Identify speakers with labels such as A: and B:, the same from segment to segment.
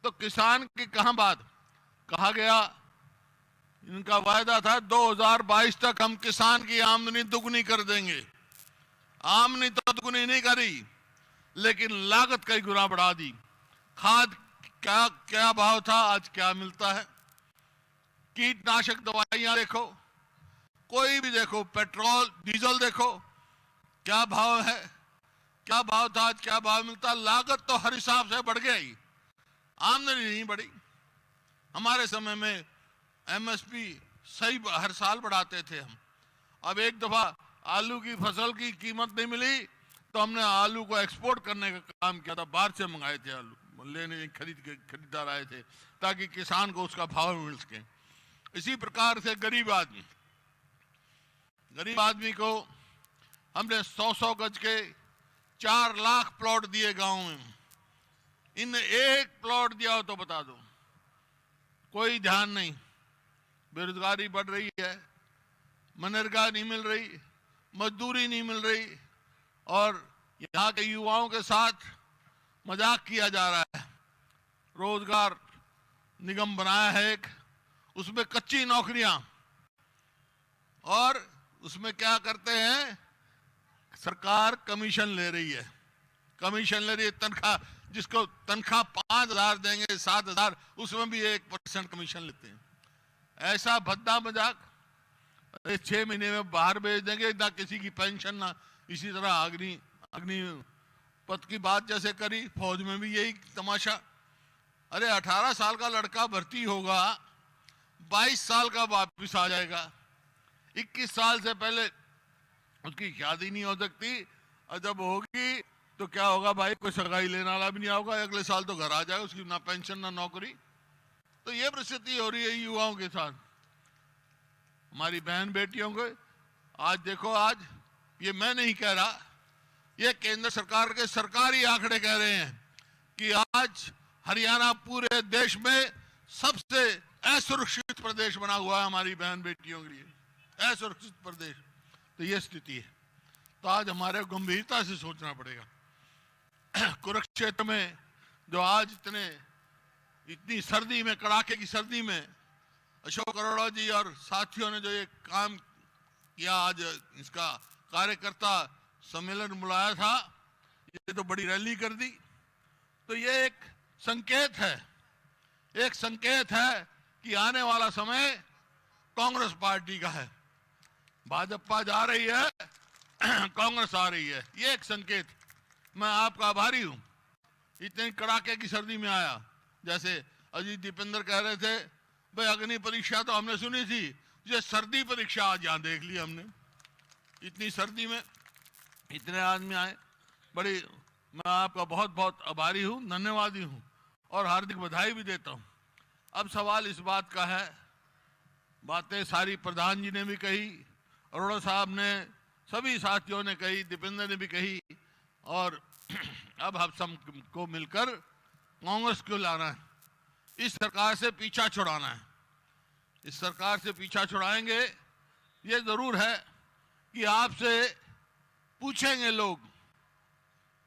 A: तो किसान की कहां बात। कहा गया, इनका वायदा था 2022 तक हम किसान की आमदनी दुगनी कर देंगे। आमदनी तो दुगनी नहीं करी, लेकिन लागत कई गुना बढ़ा दी। खाद क्या क्या भाव था, आज क्या मिलता है। कीटनाशक दवाइयां देखो, कोई भी देखो, पेट्रोल डीजल देखो, क्या भाव है, क्या भाव था, आज क्या भाव मिलता। लागत तो हर हिसाब से बढ़ गई, आमदनी नहीं बढ़ी। हमारे समय में एमएसपी सही हर साल बढ़ाते थे हम। अब एक दफा आलू की फसल की कीमत नहीं मिली तो हमने आलू को एक्सपोर्ट करने का काम किया था। बाहर से मंगाए थे आलू, लेने खरीदार आए थे, ताकि किसान को उसका भाव मिल सके। इसी प्रकार से गरीब आदमी को हमने 100-100 गज के 4 लाख प्लॉट दिए गांव में। इन एक प्लॉट दिया हो तो बता दो, कोई ध्यान नहीं। बेरोजगारी बढ़ रही है, मनरेगा नहीं मिल रही, मजदूरी नहीं मिल रही, और यहाँ के युवाओं के साथ मजाक किया जा रहा है। रोजगार निगम बनाया है एक, उसमें कच्ची नौकरियां, और उसमें क्या करते हैं, सरकार कमीशन ले रही है। कमीशन ले रही है, तनख्वाह, जिसको तनख्वाह 5,000 देंगे, 7,000, उसमें भी 1% कमीशन लेते हैं। ऐसा भद्दा मजाक। 6 महीने में बाहर भेज देंगे, ना किसी की पेंशन, ना इसी तरह अग्निपथ की बात जैसे करी, फौज में भी यही तमाशा। अरे 18 साल का लड़का भर्ती होगा, 22 साल का वापिस आ जाएगा। 21 साल से पहले उसकी शादी नहीं हो सकती, और जब होगी तो क्या होगा भाई, कोई सगाई लेने वाला भी नहीं होगा, अगले साल तो घर आ जाएगा, उसकी ना पेंशन ना नौकरी। तो ये परिस्थिति हो रही है युवाओं के साथ, हमारी बहन बेटियों को। आज देखो, आज ये मैं नहीं कह रहा, ये केंद्र सरकार के सरकारी आंकड़े कह रहे हैं कि आज हरियाणा पूरे देश में सबसे असुरक्षित प्रदेश बना हुआ है हमारी बहन बेटियों के लिए, असुरक्षित प्रदेश। तो ये स्थिति है। तो आज हमारे गंभीरता से सोचना पड़ेगा। कुरुक्षेत्र में जो आज इतनी सर्दी में, कड़ाके की सर्दी में अशोक अरोड़ा जी और साथियों ने जो ये काम किया, आज इसका कार्यकर्ता सम्मेलन बुलाया था, ये तो बड़ी रैली कर दी। तो ये एक संकेत है कि आने वाला समय कांग्रेस पार्टी का है। भाजपा जा रही है, कांग्रेस आ रही है, ये एक संकेत। मैं आपका आभारी हूं, इतनी कड़ाके की सर्दी में आया। जैसे अजीत दीपेंद्र कह रहे थे, भाई अग्नि परीक्षा तो हमने सुनी थी, ये सर्दी परीक्षा आज यहां देख ली हमने। इतनी सर्दी में इतने आदमी आए, बड़ी मैं आपका बहुत बहुत आभारी हूं, धन्यवादी हूं, और हार्दिक बधाई भी देता हूं। अब सवाल इस बात का है, बातें सारी प्रधान जी ने भी कही, अरोड़ा साहब ने, सभी साथियों ने कही, दीपेंद्र ने भी कही, और अब हम सबको मिलकर कांग्रेस को लाना है, इस सरकार से पीछा छुड़ाना है। इस सरकार से पीछा छुड़ाएंगे, ये जरूर है कि आपसे पूछेंगे लोग,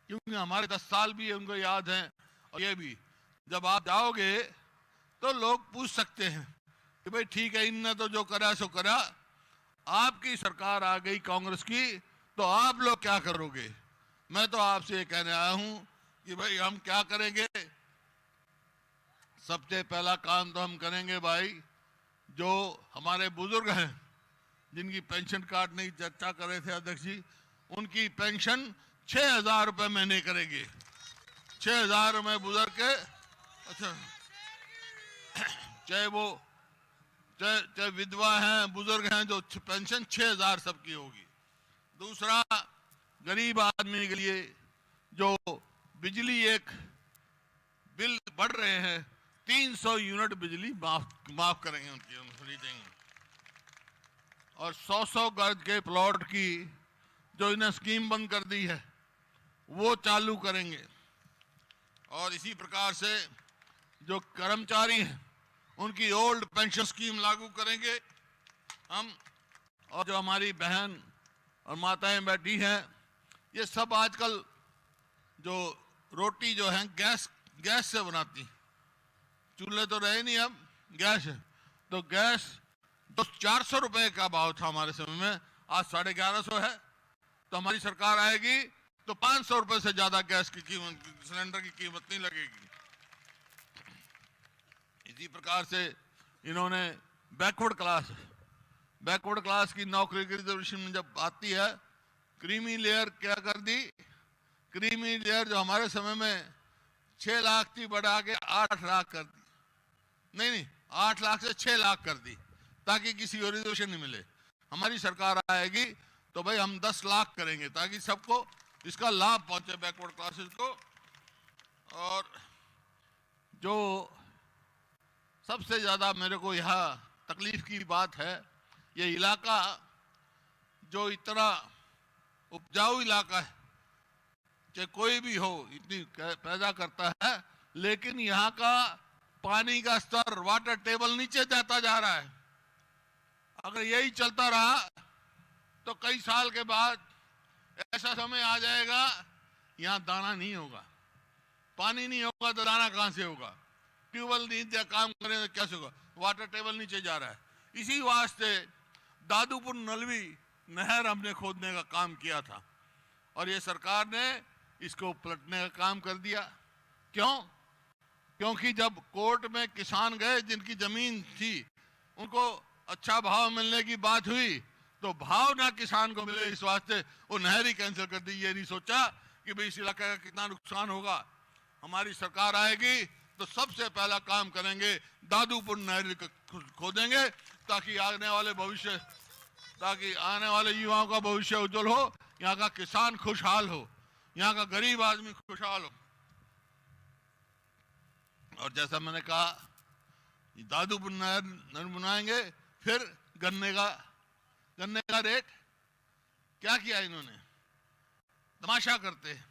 A: क्योंकि हमारे 10 साल भी उनको याद हैं, और ये भी जब आप जाओगे तो लोग पूछ सकते हैं कि भाई ठीक है, इनने तो जो करा सो करा, आपकी सरकार आ गई कांग्रेस की, तो आप लोग क्या करोगे। मैं तो आपसे ये कहने आया हूं कि भाई हम क्या करेंगे। सबसे पहला काम तो हम करेंगे भाई, जो हमारे बुजुर्ग हैं, जिनकी पेंशन कार्ड नहीं चर्चा कर रहे थे अध्यक्ष जी, उनकी पेंशन 6,000 रुपये महीने करेंगे। 6,000 रुपये बुजुर्ग के, अच्छा, चाहे विधवा हैं, बुजुर्ग हैं, जो पेंशन 6,000 सबकी होगी। दूसरा, गरीब आदमी के लिए जो बिजली एक बिल बढ़ रहे हैं, 300 यूनिट बिजली माफ करेंगे उनकी, फ्री देंगे। और 100-100 गज के प्लॉट की जो इन्हें स्कीम बंद कर दी है, वो चालू करेंगे। और इसी प्रकार से जो कर्मचारी हैं, उनकी ओल्ड पेंशन स्कीम लागू करेंगे हम। और जो हमारी बहन और माताएं बैठी हैं, ये सब आजकल जो रोटी जो है गैस से बनाती, चूल्हे तो रहे नहीं, अब गैस है। तो गैस तो 400 रुपए का भाव था हमारे समय में, आज 1150 है। तो हमारी सरकार आएगी तो 500 रुपए से ज्यादा गैस की कीमत, सिलेंडर की कीमत नहीं लगेगी। इसी प्रकार से इन्होंने बैकवर्ड क्लास की नौकरी की रिजर्वेशन में जब आती है, क्रीमी लेयर क्या कर दी, क्रीमी लेयर जो हमारे समय में 6 लाख थी बढ़ा के 8 लाख कर दी, नहीं 8 लाख से 6 लाख कर दी, ताकि किसी को रिजर्वेशन नहीं मिले। हमारी सरकार आएगी तो भाई हम 10 लाख करेंगे ताकि सबको इसका लाभ पहुंचे, बैकवर्ड क्लासेस को। और जो सबसे ज्यादा मेरे को यहाँ तकलीफ की बात है, ये इलाका जो इतना उपजाऊ इलाका है, चाहे कोई भी हो, इतनी पैदा करता है, लेकिन यहाँ का पानी का स्तर, वाटर टेबल नीचे जाता जा रहा है। अगर यही चलता रहा तो कई साल के बाद ऐसा समय आ जाएगा यहाँ दाना नहीं होगा, पानी नहीं होगा तो दाना कहां से होगा, ट्यूबवेल नहीं काम करें तो कैसे होगा, वाटर टेबल नीचे जा रहा है। इसी वास्ते दादूपुर नलवी नहर हमने खोदने का काम किया था और ये सरकार ने इसको पलटने का काम कर दिया। क्यों? क्योंकि जब कोर्ट में किसान गए जिनकी जमीन थी, उनको अच्छा भाव मिलने की बात हुई तो भाव ना किसान को मिले, इस वास्ते वो नहर ही कैंसिल कर दी। ये नहीं सोचा कि भाई इस इलाके का कितना नुकसान होगा। हमारी सरकार आएगी तो सबसे पहला काम करेंगे, दादूपुर नहर खोदेंगे ताकि आने वाले युवाओं का भविष्य उज्जवल हो, यहाँ का किसान खुशहाल हो, यहाँ का गरीब आदमी खुशहाल हो। और जैसा मैंने कहा, दादूपुर नहर बनाएंगे, फिर गन्ने का रेट क्या किया इन्होंने, तमाशा करते हैं,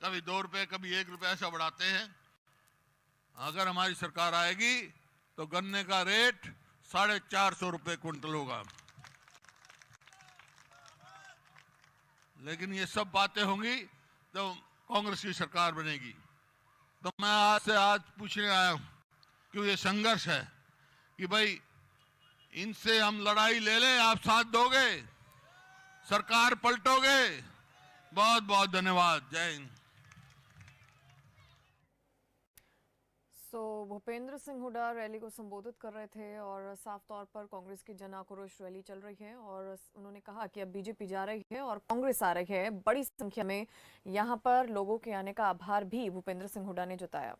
A: कभी 2 रुपए कभी 1 रुपए ऐसा बढ़ाते हैं। अगर हमारी सरकार आएगी तो गन्ने का रेट 450 रुपए क्विंटल होगा। लेकिन ये सब बातें होंगी तो कांग्रेस की सरकार बनेगी। तो मैं आज पूछने आया हूं कि ये संघर्ष है कि भाई इनसे हम लड़ाई ले लें, आप साथ दोगे, सरकार पलटोगे? बहुत बहुत धन्यवाद। जय हिंद।
B: भूपेंद्र सिंह हुड्डा रैली को संबोधित कर रहे थे और साफ तौर पर कांग्रेस की जन आक्रोश रैली चल रही है और उन्होंने कहा कि अब बीजेपी जा रही है और कांग्रेस आ रही है। बड़ी संख्या में यहां पर लोगों के आने का आभार भी भूपेंद्र सिंह हुड्डा ने जताया।